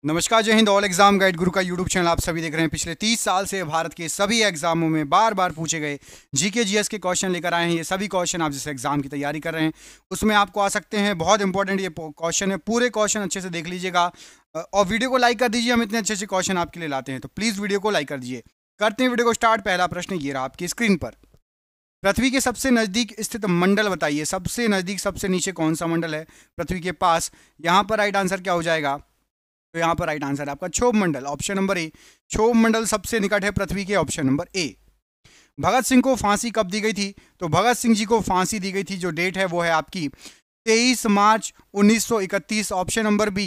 नमस्कार, जय Hind. All exam guide गुरु का यूट्यूब चैनल आप सभी देख रहे हैं। पिछले 30 साल से भारत के सभी एग्जामों में बार बार पूछे गए जीके जीएस के क्वेश्चन लेकर आए हैं। ये सभी क्वेश्चन आप जिस एग्जाम की तैयारी कर रहे हैं उसमें आपको आ सकते हैं। बहुत इंपॉर्टेंट ये क्वेश्चन है, पूरे क्वेश्चन अच्छे से देख लीजिएगा और वीडियो को लाइक कर दीजिए। हम इतने अच्छे अच्छे क्वेश्चन आपके लिए लाते हैं, तो प्लीज़ वीडियो को लाइक कर दीजिए। करते हैं वीडियो को स्टार्ट। पहला प्रश्न ये रहा आपकी स्क्रीन पर। पृथ्वी के सबसे नज़दीक स्थित मंडल बताइए। सबसे नज़दीक सबसे नीचे कौन सा मंडल है पृथ्वी के पास? यहाँ पर राइट आंसर क्या हो जाएगा? तो यहाँ पर राइट आंसर है आपका क्षोभ मंडल, ऑप्शन नंबर ए। क्षोभ मंडल सबसे निकट है पृथ्वी के, ऑप्शन नंबर ए। भगत सिंह को फांसी कब दी गई थी? तो भगत सिंह जी को फांसी दी गई थी, जो डेट है वो है आपकी 23 मार्च 1931, ऑप्शन नंबर बी।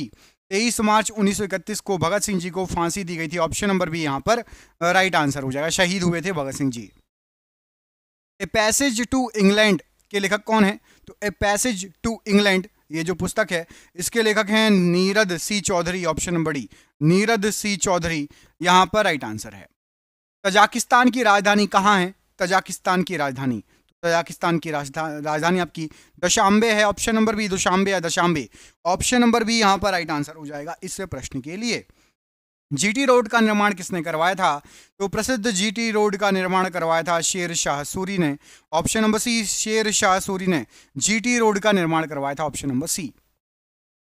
23 मार्च 1931 को भगत सिंह जी को फांसी दी गई थी, ऑप्शन नंबर बी यहाँ पर राइट आंसर हो जाएगा। शहीद हुए थे Bhagat Singh ji. A passage to England के लेखक कौन है? तो ए पैसेज टू इंग्लैंड ये जो पुस्तक है इसके लेखक हैं नीरद सी Chaudhary, option number D. Neerad सी चौधरी यहाँ पर राइट आंसर है। तजाकिस्तान की राजधानी कहाँ है? तजाकिस्तान की राजधानी, तजाकिस्तान की राजधानी आपकी दुशांबे है, ऑप्शन नंबर बी। दुशांबे या दशांबे, ऑप्शन नंबर बी यहाँ पर राइट आंसर हो जाएगा इस प्रश्न के लिए। जीटी रोड का निर्माण किसने करवाया था? तो प्रसिद्ध जीटी रोड का निर्माण करवाया था शेर शाह सूरी ने, ऑप्शन नंबर सी। शेर शाह सूरी ने जीटी रोड का निर्माण करवाया था, ऑप्शन नंबर सी।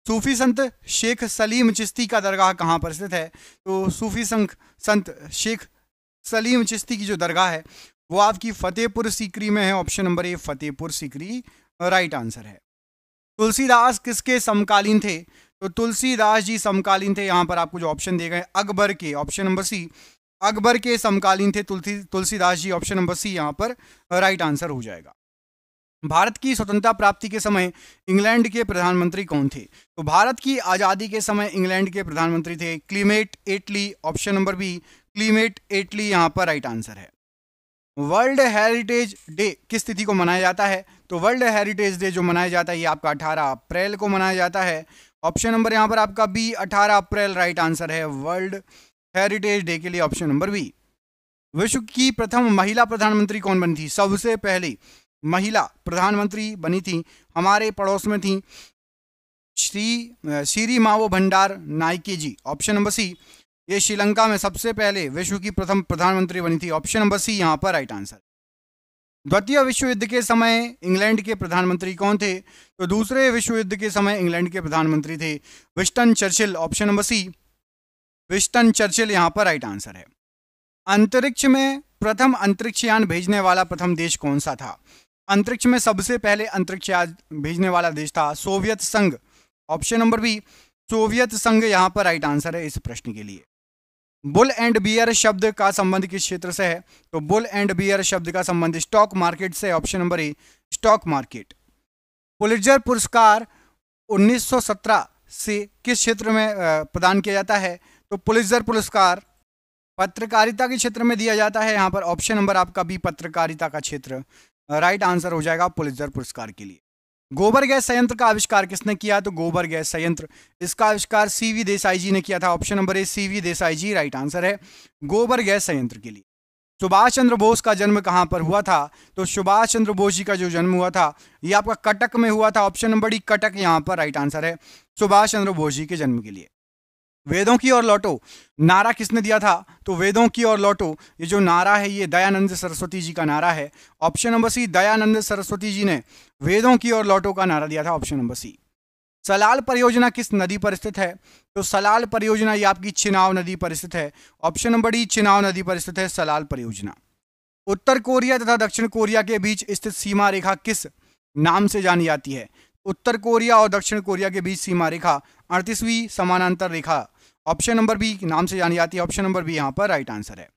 सूफी संत शेख सलीम चिश्ती का दरगाह कहाँ पर स्थित है? तो सूफी संत शेख सलीम चिश्ती की जो दरगाह है वो आपकी फतेहपुर सीकरी में है, ऑप्शन नंबर ए। फतेहपुर सीकरी राइट आंसर है। तुलसीदास किसके समकालीन थे? तो तुलसीदास जी समकालीन थे, यहाँ पर आपको जो ऑप्शन दिए गए अकबर के, ऑप्शन नंबर सी। अकबर के समकालीन थे तुलसीदास जी, ऑप्शन नंबर सी यहाँ पर राइट आंसर हो जाएगा। भारत की स्वतंत्रता प्राप्ति के समय इंग्लैंड के प्रधानमंत्री कौन थे? तो भारत की आज़ादी के समय इंग्लैंड के प्रधानमंत्री थे क्लीमेट एटली, ऑप्शन नंबर बी। क्लीमेट एटली यहाँ पर राइट आंसर है। वर्ल्ड हेरिटेज डे किस तिथि को मनाया जाता है? तो वर्ल्ड हेरिटेज डे जो मनाया जाता है ये आपका 18 अप्रैल को मनाया जाता है, ऑप्शन नंबर यहाँ पर आपका बी। 18 अप्रैल राइट आंसर है वर्ल्ड हेरिटेज डे के लिए, ऑप्शन नंबर बी। विश्व की प्रथम महिला प्रधानमंत्री कौन बनी थी? सबसे पहले महिला प्रधानमंत्री बनी थी, हमारे पड़ोस में थी श्री मावो भंडार नायके जी, ऑप्शन नंबर सी। ये श्रीलंका में सबसे पहले विश्व की प्रथम प्रधानमंत्री बनी थी, ऑप्शन नंबर सी यहाँ पर राइट आंसर। द्वितीय विश्व युद्ध के समय इंग्लैंड के प्रधानमंत्री कौन थे? तो दूसरे विश्व युद्ध के समय इंग्लैंड के प्रधानमंत्री थे Winston Churchill, option number C. Winston Churchill यहाँ पर राइट आंसर है। अंतरिक्ष में प्रथम अंतरिक्षयान भेजने वाला प्रथम देश कौन सा था? अंतरिक्ष में सबसे पहले अंतरिक्षयान भेजने वाला देश था सोवियत संघ, ऑप्शन नंबर बी। सोवियत संघ यहाँ पर राइट आंसर है इस प्रश्न के लिए। बुल एंड बियर शब्द का संबंध किस क्षेत्र से है? तो बुल एंड बियर शब्द का संबंध स्टॉक मार्केट से, ऑप्शन नंबर ए। Stock market. पुलित्जर पुरस्कार 1917 से किस क्षेत्र में प्रदान किया जाता है? तो पुलित्जर पुरस्कार पत्रकारिता के क्षेत्र में दिया जाता है, यहाँ पर ऑप्शन नंबर आपका बी। पत्रकारिता का क्षेत्र राइट आंसर हो जाएगा पुलित्जर पुरस्कार के लिए। गोबर गैस संयंत्र का आविष्कार किसने किया? तो गोबर गैस संयंत्र इसका आविष्कार सीवी देसाई जी ने किया था, option number A. CV Desai ji right answer है गोबर गैस संयंत्र के लिए। सुभाष चंद्र बोस का जन्म कहाँ पर हुआ था? तो सुभाष चंद्र बोस जी का जो जन्म हुआ था ये आपका कटक में हुआ था, ऑप्शन नंबर डी। कटक यहाँ पर राइट आंसर है सुभाष चंद्र बोस जी के जन्म के लिए। वेदों की ओर लौटो नारा किसने दिया था? तो वेदों की ओर लौटो ये जो नारा है ये दयानंद सरस्वती जी का नारा है, option number C. Dayanand Saraswati ji ने वेदों की ओर लौटो का नारा दिया था, ऑप्शन नंबर सी। सलाल परियोजना किस नदी पर स्थित है? तो सलाल परियोजना ये आपकी चिनाब नदी पर स्थित है, ऑप्शन नंबर डी। चिनाब नदी पर स्थित है सलाल परियोजना। उत्तर कोरिया तथा दक्षिण कोरिया के बीच स्थित सीमा रेखा किस नाम से जानी जाती है? उत्तर कोरिया और दक्षिण कोरिया के बीच सीमा रेखा 38वीं समानांतर रेखा, ऑप्शन नंबर बी नाम से जानी जाती है, ऑप्शन नंबर बी यहाँ पर राइट आंसर है।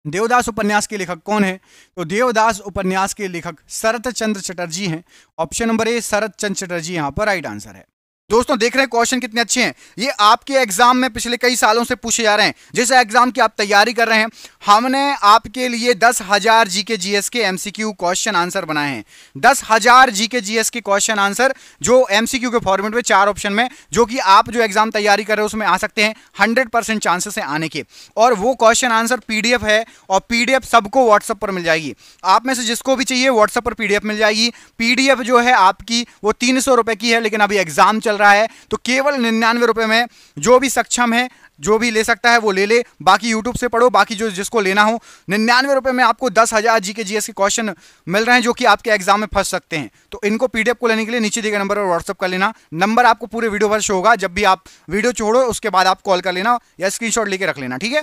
देवदास उपन्यास के लेखक कौन है? तो देवदास उपन्यास के लेखक शरत चंद्र चटर्जी हैं, ऑप्शन नंबर ए। शरत चंद्र चटर्जी यहाँ पर राइट आंसर है। दोस्तों देख रहे हैं क्वेश्चन कितने अच्छे हैं। ये आपके एग्जाम में पिछले कई सालों से पूछे जा रहे हैं। जिस एग्जाम की आप तैयारी कर रहे हैं हमने आपके लिए 10,000 जीके जीएस के एमसीक्यू क्वेश्चन आंसर बनाए हैं। 10,000 जीके जीएस के क्वेश्चन आंसर जो एमसीक्यू के फॉर्मेट में 4 ऑप्शन में, जो कि आप जो एग्जाम तैयारी कर रहे हो उसमें आ सकते हैं। 100% चांसेस है आने के। और वो क्वेश्चन आंसर पीडीएफ है और पीडीएफ सबको व्हाट्सएप पर मिल जाएगी। आप में से जिसको भी चाहिए व्हाट्सएप पर पीडीएफ मिल जाएगी। पीडीएफ जो है आपकी वो 300 रुपए की है, लेकिन अभी एग्जाम चल रहा है, तो केवल 99 रुपए में जो भी सक्षम है, जो भी ले सकता है वो ले ले, बाकी यूट्यूब से पढ़ो, बाकी जो जिसको लेना हो 99 रुपए में आपको 10,000 जीके जीएस के क्वेश्चन मिल रहे हैं जो कि आपके एग्जाम में फंस सकते हैं। तो इनको पीडीएफ को लेने के लिए नीचे दिए गए नंबर पर व्हाट्सअप कर लेना। नंबर आपको पूरे वीडियो पर शो होगा, जब भी आप वीडियो छोड़ो उसके बाद आप कॉल कर लेना या स्क्रीनशॉट लेके रख लेना, ठीक है।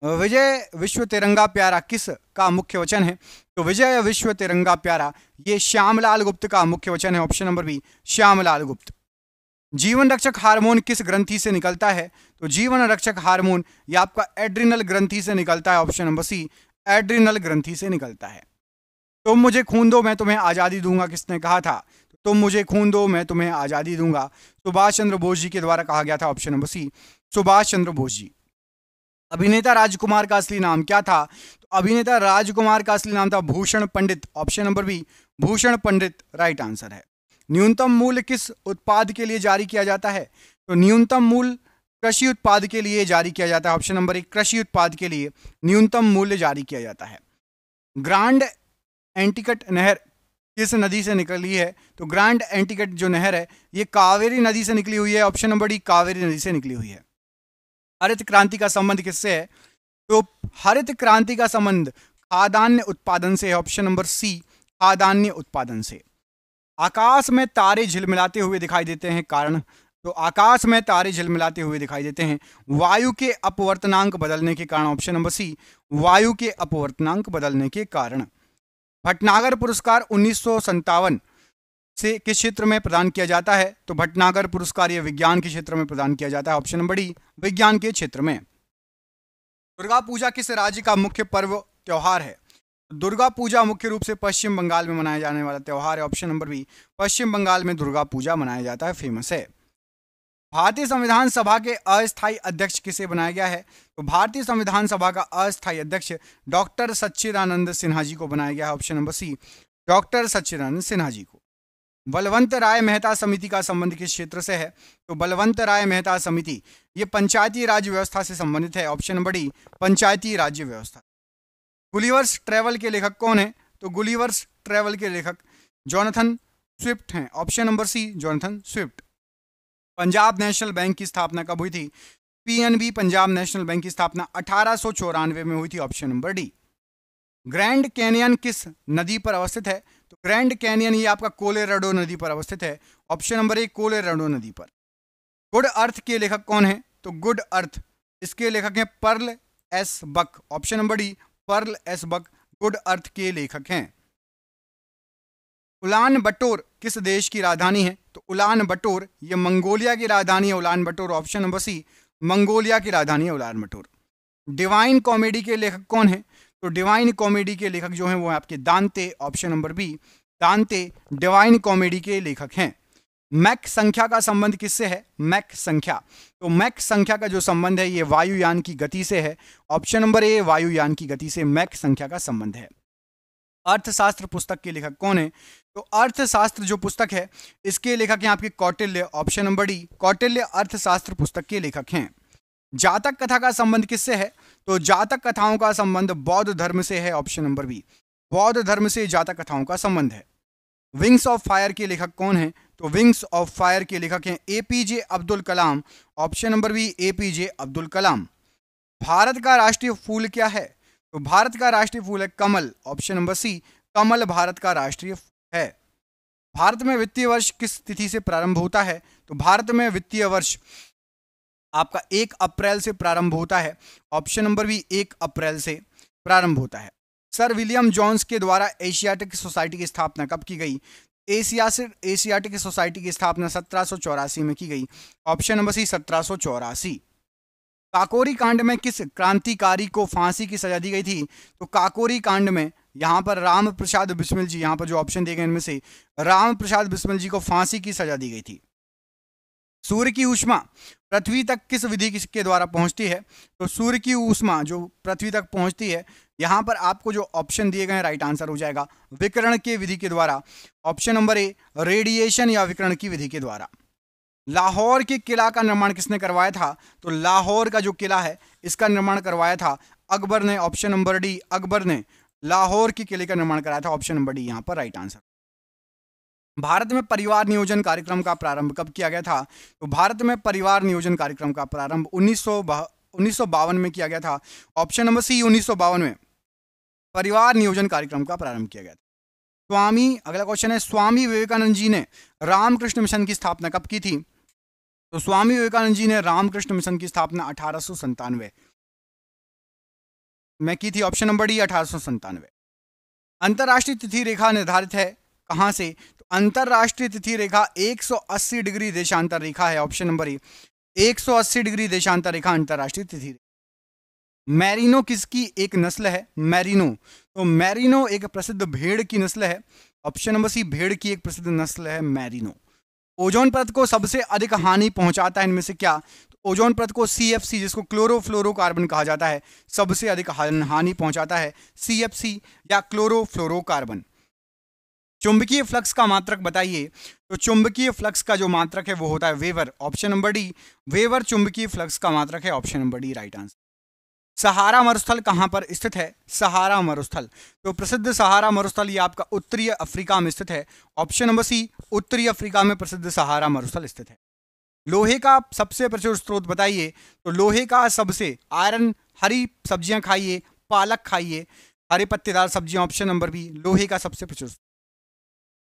विजय विश्व तिरंगा प्यारा किस का मुख्य वचन है? तो विजय विश्व तिरंगा प्यारा ये श्यामलाल गुप्त का मुख्य वचन है, ऑप्शन नंबर बी श्यामलाल गुप्त। जीवन रक्षक हार्मोन किस ग्रंथि से निकलता है? तो जीवन रक्षक हार्मोन ये आपका एड्रिनल ग्रंथि से निकलता है, ऑप्शन नंबर सी एड्रिनल ग्रंथि से निकलता है। तुम मुझे खून दो मैं तुम्हें आजादी दूंगा किसने कहा था? तुम मुझे खून दो मैं तुम्हें आजादी दूंगा सुभाष चंद्र बोस जी के द्वारा कहा गया था, ऑप्शन नंबर सी सुभाष चंद्र बोस जी। अभिनेता राजकुमार का असली नाम क्या था? तो अभिनेता राजकुमार का असली नाम था भूषण पंडित, ऑप्शन नंबर बी भूषण पंडित राइट आंसर है। न्यूनतम मूल्य किस उत्पाद के लिए जारी किया जाता है? तो न्यूनतम मूल्य कृषि उत्पाद के लिए जारी किया जाता है, ऑप्शन नंबर 1 कृषि उत्पाद के लिए न्यूनतम मूल्य जारी किया जाता है। ग्रांड एंटिकट नहर किस नदी से निकली है? तो ग्रांड एंटिकट जो नहर है ये कावेरी नदी से निकली हुई है, ऑप्शन नंबर डी कावेरी नदी से निकली हुई है। हरित क्रांति का संबंध किससे है? तो हरित क्रांति का संबंध खाद्यान्न उत्पादन से है, ऑप्शन नंबर सी खाद्यान्न उत्पादन से। आकाश में तारे झिलमिलाते हुए दिखाई देते हैं, कारण? तो आकाश में तारे झिलमिलाते हुए दिखाई देते हैं वायु के अपवर्तनांक बदलने के कारण, ऑप्शन नंबर सी वायु के अपवर्तनांक बदलने के कारण। भटनागर पुरस्कार 1957 से किस क्षेत्र में प्रदान किया जाता है? तो भटनागर पुरस्कार ये विज्ञान के क्षेत्र में प्रदान किया जाता है, ऑप्शन नंबर डी विज्ञान के क्षेत्र में। दुर्गा पूजा किस राज्य का मुख्य पर्व त्योहार है? दुर्गा पूजा मुख्य रूप से पश्चिम बंगाल में मनाया जाने वाला त्योहार है, ऑप्शन नंबर बी पश्चिम बंगाल में दुर्गा पूजा मनाया जाता है, फेमस है। भारतीय संविधान सभा के अस्थायी अध्यक्ष किसे बनाया गया है? तो भारतीय संविधान सभा का अस्थायी अध्यक्ष डॉक्टर सच्चिदानंद सिन्हा जी को बनाया गया है, ऑप्शन नंबर सी डॉक्टर सच्चिदानंद सिन्हा जी को। बलवंत राय मेहता समिति का संबंध किस क्षेत्र से है? तो बलवंत राय मेहता समिति ये पंचायती राज्य व्यवस्था से संबंधित है, ऑप्शन नंबर डी पंचायती राज्य व्यवस्था। गुलिवर्स ट्रेवल के लेखक कौन है? तो गुलिवर्स ट्रेवल के लेखक जोनाथन स्विफ्ट हैं, option number C Jonathan Swift. Punjab national bank की स्थापना कब हुई थी? पीएनबी पंजाब नेशनल बैंक की स्थापना 1894 में हुई थी, option number D. Grand canyon किस नदी पर अवस्थित है? तो ग्रैंड कैनियन ये आपका कोलोराडो नदी पर अवस्थित है, ऑप्शन नंबर 1 कोलोराडो नदी पर। गुड अर्थ के लेखक कौन है? तो गुड अर्थ इसके लेखक हैं Pearl S Buck, option number D Pearl S Buck Good Earth के लेखक हैं। उलान बटोर किस देश की राजधानी है? तो उलान बटोर ये मंगोलिया की राजधानी है, उलान बटोर, ऑप्शन नंबर सी मंगोलिया की राजधानी है उलान बटोर। डिवाइन कॉमेडी के लेखक कौन है? तो डिवाइन कॉमेडी के लेखक जो हैं वो है आपके दांते, ऑप्शन नंबर बी दांते डिवाइन कॉमेडी के लेखक हैं। मैक संख्या का संबंध किससे है? मैक संख्या, तो मैक संख्या का जो संबंध है ये वायुयान की गति से है, ऑप्शन नंबर ए वायुयान की गति से मैक संख्या का संबंध है। अर्थशास्त्र पुस्तक के लेखक कौन है? तो अर्थशास्त्र जो पुस्तक है इसके लेखक हैं आपके Kautilya, option number D Kautilya अर्थशास्त्र पुस्तक के लेखक हैं। जातक कथा का संबंध किससे है? तो जातक कथाओं का संबंध बौद्ध धर्म से है, ऑप्शन नंबर बी बौद्ध धर्म से जातक कथाओं का संबंध है। विंग्स ऑफ फायर के लेखक कौन है? तो विंग्स ऑफ फायर के लेखक हैं APJ Abdul Kalam, option number B APJ Abdul Kalam. Bharat का राष्ट्रीय फूल क्या है? तो भारत का राष्ट्रीय फूल है कमल, ऑप्शन नंबर सी कमल भारत का राष्ट्रीय फूल है। भारत में वित्तीय वर्ष किस तिथि से प्रारंभ होता है? तो भारत में वित्तीय वर्ष आपका 1 अप्रैल से प्रारंभ होता है, ऑप्शन नंबर बी 1 अप्रैल से प्रारंभ होता है। सर विलियम जोन्स के द्वारा एशियाटिक सोसाइटी की स्थापना कब की गई? एशियाटिक सोसाइटी की स्थापना 1784 में की गई, ऑप्शन नंबर सी 1784। काकोरी कांड में किस क्रांतिकारी को फांसी की सजा दी गई थी? तो काकोरी कांड में यहाँ पर राम प्रसाद बिस्मिल जी, यहाँ पर जो ऑप्शन दिए गए इनमें से राम प्रसाद बिस्मिल जी को फांसी की सजा दी गई थी। सूर्य की ऊष्मा पृथ्वी तक किस विधि के द्वारा पहुंचती है? तो सूर्य की ऊष्मा जो पृथ्वी तक पहुंचती है, यहाँ पर आपको जो ऑप्शन दिए गए हैं राइट आंसर हो जाएगा विकिरण की विधि के द्वारा, ऑप्शन नंबर ए रेडिएशन या विकिरण की विधि के द्वारा। लाहौर के किला का निर्माण किसने करवाया था? तो लाहौर का जो किला है इसका निर्माण करवाया था अकबर ने, ऑप्शन नंबर डी अकबर ने लाहौर के किले का निर्माण कराया था, ऑप्शन नंबर डी यहाँ पर राइट आंसर। भारत में परिवार नियोजन कार्यक्रम का प्रारंभ कब किया गया था? तो भारत में परिवार नियोजन कार्यक्रम का प्रारंभ 1952 में किया गया था। ऑप्शन नंबर सी, 1952 में परिवार नियोजन कार्यक्रम का प्रारंभ किया गया था। अगला क्वेश्चन है, स्वामी विवेकानंद जी ने रामकृष्ण मिशन की स्थापना कब की थी? तो स्वामी विवेकानंद जी ने रामकृष्ण मिशन की स्थापना 1897 में की थी। Option number D, 1897। अंतरराष्ट्रीय तिथि रेखा निर्धारित है कहां से? तो अंतरराष्ट्रीय तिथि रेखा 180 डिग्री देशांतर रेखा है। ऑप्शन नंबर ए, 180 डिग्री देशांतर रेखा अंतरराष्ट्रीय तिथि रेखा। मैरिनो किसकी एक नस्ल है? मैरिनो, तो मैरिनो एक प्रसिद्ध भेड़ की नस्ल है। ऑप्शन नंबर सी, भेड़ की एक प्रसिद्ध नस्ल है मैरिनो। ओजोन परत को सबसे अधिक हानि पहुंचाता है इनमें से क्या? तो ओजोन परत को CFC, जिसको क्लोरोफ्लोरोकार्बन कहा जाता है, सबसे अधिक हानि पहुंचाता है CFC या क्लोरोफ्लोरोकार्बन। चुंबकीय फ्लक्स का मात्रक बताइए। तो चुंबकीय फ्लक्स का जो मात्रक है वो होता है weber. Option number D, weber चुंबकीय फ्लक्स का मात्रक है। Option number D right answer. Sahara मरुस्थल कहां पर स्थित है? सहारा मरुस्थल, तो प्रसिद्ध सहारा मरुस्थल ये आपका उत्तरी अफ्रीका में स्थित है। ऑप्शन नंबर सी, उत्तरी अफ्रीका में प्रसिद्ध सहारा मरुस्थल स्थित है। लोहे का सबसे प्रचुर स्रोत बताइए। तो लोहे का सबसे आयरन, हरी सब्जियां खाइए, पालक खाइए, हरे पत्तेदार सब्जियां। ऑप्शन नंबर बी, लोहे का सबसे प्रचुर।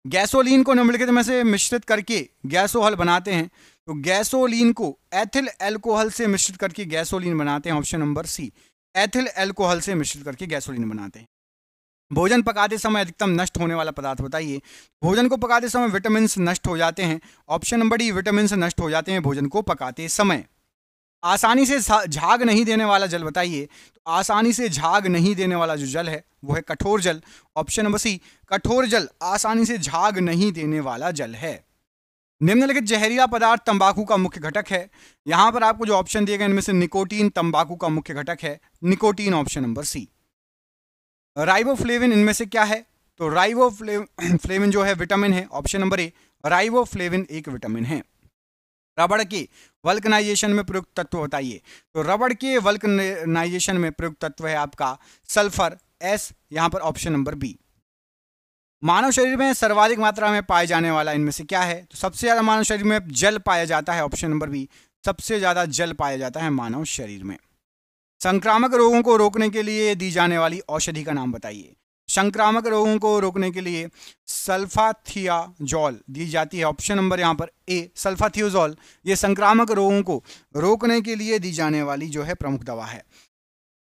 गैसोलीन को निम्नलिखित में से मिश्रित करके गैसोहल बनाते हैं। तो गैसोलीन को एथिल एल्कोहल से मिश्रित करके गैसोलीन बनाते हैं। Option number C, ethyl alcohol से मिश्रित करके गैसोलीन बनाते हैं। भोजन पकाते समय अधिकतम नष्ट होने वाला पदार्थ बताइए। भोजन को पकाते समय विटामिन नष्ट हो जाते हैं। ऑप्शन नंबर डी, विटामिन नष्ट हो जाते हैं भोजन को पकाते समय। आसानी से झाग नहीं देने वाला जल बताइए। तो आसानी से झाग नहीं देने वाला जो जल है वो है कठोर जल। ऑप्शन नंबर सी, कठोर जल आसानी से झाग नहीं देने वाला जल है। निम्नलिखित जहरीला पदार्थ तंबाकू का मुख्य घटक है। यहां पर आपको जो ऑप्शन दिए गए इनमें से निकोटीन तंबाकू का मुख्य घटक है। Nicotine, option number C. Riboflavin इनमें से क्या है? तो राइबोफ्लेविन जो है विटामिन है। ऑप्शन नंबर ए, राइबोफ्लेविन एक विटामिन है। रबड़ के वल्कनाइजेशन में प्रयुक्त तत्व बताइए। तो रबड़ के वल्कनाइजेशन में प्रयुक्त तत्व है आपका सल्फर, S, यहां पर ऑप्शन नंबर बी। मानव शरीर में सर्वाधिक मात्रा में पाए जाने वाला इनमें से क्या है? तो सबसे ज्यादा मानव शरीर में जल पाया जाता है। ऑप्शन नंबर बी, सबसे ज्यादा जल पाया जाता है मानव शरीर में। संक्रामक रोगों को रोकने के लिए दी जाने वाली औषधि का नाम बताइए। संक्रामक रोगों को रोकने के लिए सल्फाथियाजोल दी जाती है। ऑप्शन नंबर यहां पर ए, सल्फाथियोजोल, ये संक्रामक रोगों को रोकने के लिए दी जाने वाली जो है प्रमुख दवा है।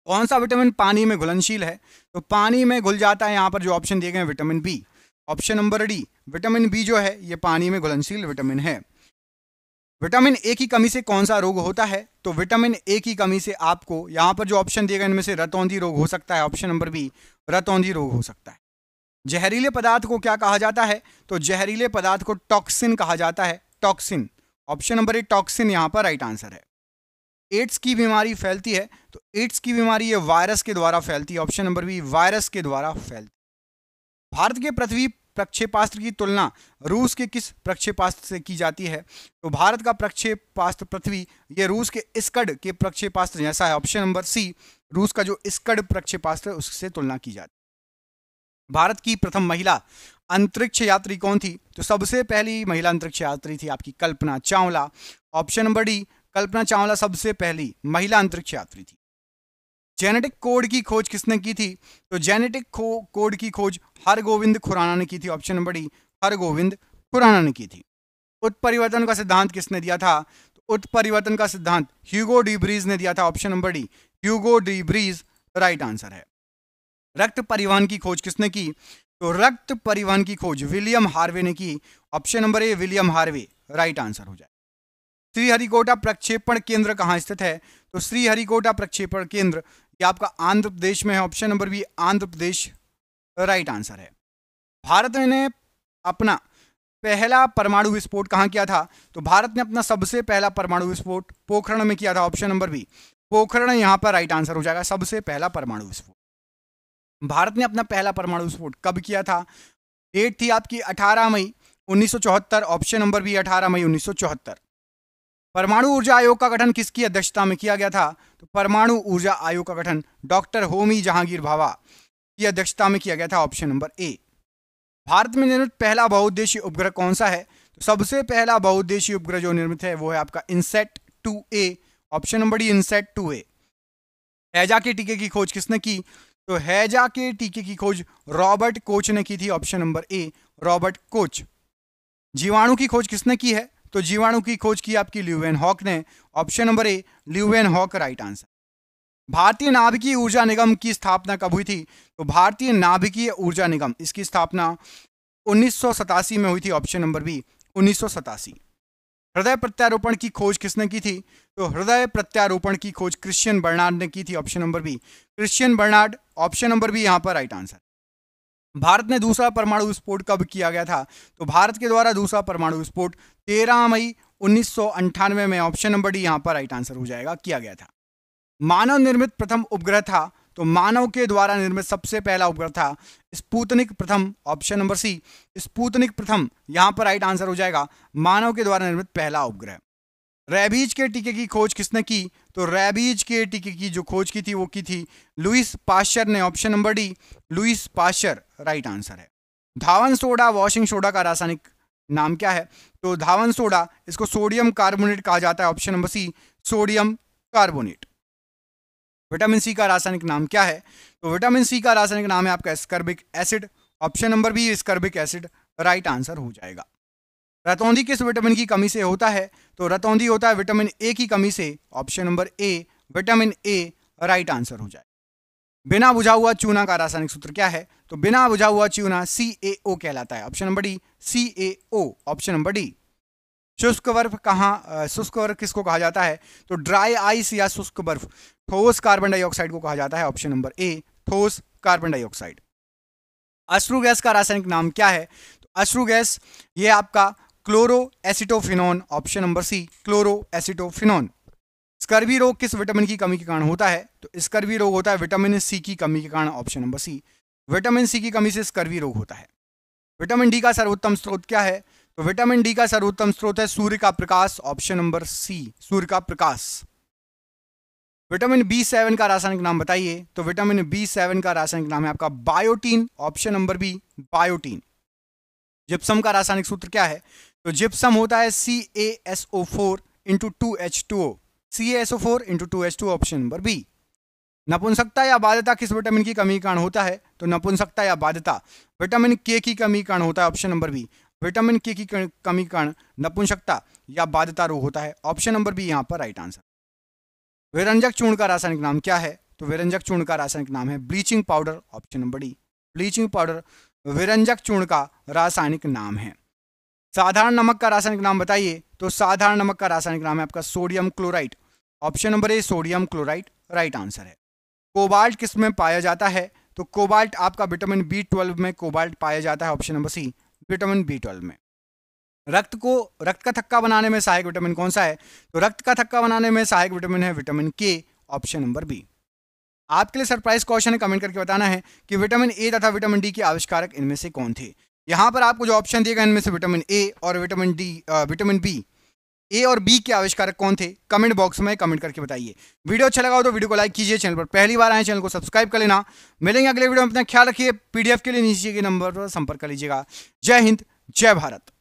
कौन सा विटामिन पानी में घुलनशील है? तो पानी में घुल जाता है, यहां पर जो ऑप्शन दिए गए vitamin B. Option number D, vitamin B जो है ये पानी में घुलनशील विटामिन है। विटामिन ए की कमी से कौन सा रोग होता है? तो विटामिन ए की कमी से आपको यहां पर जो ऑप्शन दिए गए इनमें से रतौंधी रोग हो सकता है। ऑप्शन नंबर बी, रतौंधी रोग हो सकता है। जहरीले पदार्थ को क्या कहा जाता है? तो जहरीले पदार्थ को टॉक्सिन कहा जाता है। टॉक्सिन, ऑप्शन नंबर ए, टॉक्सिन यहां पर राइट आंसर है। एड्स की बीमारी फैलती है। तो एड्स की बीमारी ये वायरस के द्वारा फैलती है। ऑप्शन नंबर बी, वायरस के द्वारा फैलती। भारत के पृथ्वी प्रक्षेपास्त्र की तुलना रूस के किस प्रक्षेपास्त्र से की जाती है? तो भारत का प्रक्षेपास्त्र पृथ्वी ये रूस के इस्कड के प्रक्षेपास्त्र जैसा है। ऑप्शन नंबर सी, रूस का जो इस्कड प्रक्षेपास्त्र उससे तुलना की जाती है। भारत की प्रथम महिला अंतरिक्ष यात्री कौन थी? तो सबसे पहली महिला अंतरिक्ष यात्री थी आपकी Kalpana Chawla. Option number D, Kalpana Chawla सबसे पहली महिला अंतरिक्ष यात्री थी। जेनेटिक कोड की खोज किसने की थी? तो जेनेटिक कोड की खोज हरगोविंद खुराना ने की थी। Option number D, Hargobind Khurana ने की थी। उत्परिवर्तन का सिद्धांत किसने दिया था? तो उत्परिवर्तन का सिद्धांत ह्यूगो डी ब्रीज ने दिया था। Option number D, Hugo de Vries right answer है। रक्त परिवहन की खोज किसने की? तो रक्त परिवहन की खोज विलियम हार्वे ने की। ऑप्शन नंबर ए, विलियम हार्वे राइट आंसर हो जाए। श्रीहरिकोटा प्रक्षेपण केंद्र कहां स्थित है? तो श्रीहरिकोटा प्रक्षेपण केंद्र ये आपका आंध्र प्रदेश में है। Option number B, Andhra Pradesh right answer है। भारत ने अपना पहला परमाणु विस्फोट कहां किया था? तो भारत ने अपना सबसे पहला परमाणु विस्फोट पोखरण में किया था। ऑप्शन नंबर बी, पोखरण यहां पर राइट आंसर हो जाएगा। सबसे पहला परमाणु विस्फोट भारत ने अपना पहला परमाणु विस्फोट कब किया था? डेट थी आपकी 18 मई 1974। ऑप्शन नंबर बी, 18 मई 1974। परमाणु ऊर्जा आयोग का गठन किसकी अध्यक्षता में किया गया था? तो परमाणु ऊर्जा आयोग का गठन डॉक्टर होमी जहांगीर भाभा की अध्यक्षता में किया गया था। ऑप्शन नंबर ए। भारत में निर्मित पहला बहुउद्देशीय उपग्रह कौन सा है? तो सबसे पहला बहुउद्देशीय उपग्रह जो निर्मित है वो है आपका INSAT 2A, option number D INSAT 2A। हैजा के टीके की खोज किसने की? तो हैजा के टीके की खोज रॉबर्ट कोच ने की थी, ऑप्शन नंबर ए रॉबर्ट कोच। जीवाणु की खोज किसने की है? तो जीवाणु की खोज की आपकी ल्यूवेनहॉक ने, ऑप्शन नंबर ए ल्यूवेनहॉक राइट आंसर। भारतीय नाभिकीय ऊर्जा निगम की स्थापना कब हुई थी? तो भारतीय नाभिकीय ऊर्जा निगम, इसकी स्थापना 1987 में हुई थी, ऑप्शन नंबर बी 1987। हृदय प्रत्यारोपण की खोज किसने की थी? तो हृदय प्रत्यारोपण की खोज क्रिश्चियन बर्नार्ड ने की थी, option number B Christian Bernard, option number B यहां पर राइट आंसर। भारत ने दूसरा परमाणु विस्फोट कब किया गया था? तो भारत के द्वारा दूसरा परमाणु विस्फोट 13 मई 1998 में, ऑप्शन नंबर डी यहां पर राइट आंसर हो जाएगा, किया गया था। मानव निर्मित प्रथम उपग्रह था? तो मानव के द्वारा निर्मित सबसे पहला उपग्रह था स्पुतनिक प्रथम, ऑप्शन नंबर सी स्पुतनिक प्रथम यहां पर राइट आंसर हो जाएगा, मानव के द्वारा निर्मित पहला उपग्रह। रैबीज के टीके की खोज किसने की? तो रैबीज के टीके की जो खोज की थी वो की थी लुईस पाश्चर ने, option number D Louis Pasteur right answer है। धावन सोडा वॉशिंग सोडा का रासायनिक नाम क्या है? तो धावन सोडा, इसको सोडियम कार्बोनेट कहा जाता है, option number C sodium carbonate. Vitamin C का रासायनिक नाम क्या है? तो विटामिन सी का रासायनिक नाम है आपका ascorbic acid, option number B ascorbic acid right answer हो जाएगा। रतौंधी किस विटामिन की कमी से होता है? तो रतौंधी होता है विटामिन ए की कमी से, option number A vitamin A right answer हो जाए। बिना बुझा हुआ चूना का रासायनिक सूत्र क्या है? तो बिना बुझा हुआ चूना CaO कहलाता है, option number D CaO, option number D. शुष्क बर्फ किसको कहा जाता है? तो ड्राई आइस या शुष्क बर्फ ठोस कार्बन डाइऑक्साइड को कहा जाता है, ऑप्शन नंबर ए ठोस कार्बन डाइऑक्साइड। अश्रु गैस का रासायनिक नाम क्या है? तो अश्रु गैस ये आपका chloro acetophenone, option number C chloro acetophenone. Scurvy रोग किस विटामिन की कमी के कारण होता है? तो स्कर्वी रोग होता है विटामिन सी की कमी के कारण, option number C vitamin C की कमी से स्कर्वी रोग होता है। विटामिन डी का सर्वोत्तम स्रोत क्या है? तो विटामिन डी का सर्वोत्तम स्रोत है सूर्य का प्रकाश, ऑप्शन नंबर सी सूर्य का प्रकाश। विटामिन B7 का रासायनिक नाम बताइए? तो विटामिन B7 का रासायनिक नाम है आपका biotin, option number B biotin. Gypsum का रासायनिक सूत्र क्या है? तो जिप्सम होता है CaSO4 into 2H2O, CaSO4 into 2H2O, option number B. नपुंसकता या बाध्यता किस विटामिन की कमी के कारण होता है? तो नपुंसकता या बाध्यता विटामिन के की कमी के कारण होता है, ऑप्शन नंबर बी विटामिन के की कमी के कारण नपुंसकता या बाध्यता रोग होता है, ऑप्शन नंबर बी यहां पर राइट आंसर। विरंजक चूर्ण का रासायनिक नाम क्या है? तो विरंजक चूर्ण का रासायनिक नाम है bleaching powder, option number D bleaching powder विरंजक चूर्ण का रासायनिक नाम है। साधारण नमक का रासायनिक नाम बताइए? तो साधारण नमक का रासायनिक नाम है आपका सोडियम क्लोराइड, ऑप्शन नंबर ए सोडियम क्लोराइड राइट आंसर है। कोबाल्ट किस में पाया जाता है? तो कोबाल्ट आपका विटामिन B12 में कोबाल्ट पाया जाता है, option number C vitamin B12 में। रक्त का थक्का बनाने में सहायक विटामिन कौन सा है? तो रक्त का थक्का बनाने में सहायक विटामिन है विटामिन के, ऑप्शन नंबर बी। आपके लिए सरप्राइज क्वेश्चन है, कमेंट करके बताना है कि विटामिन ए तथा विटामिन डी के आविष्कारक इनमें से कौन थे। यहां पर आपको जो ऑप्शन दिए गए इनमें से विटामिन ए और विटामिन बी, ए और बी के आविष्कारक कौन थे? कमेंट बॉक्स में कमेंट करके बताइए। वीडियो अच्छा लगा हो तो वीडियो को लाइक कीजिए, चैनल पर पहली बार आए चैनल को सब्सक्राइब कर लेना। मिलेंगे अगले वीडियो में, अपना ख्याल रखिए। PDF के लिए नीचे के नंबर पर संपर्क कर लीजिएगा। जय हिंद, जय भारत।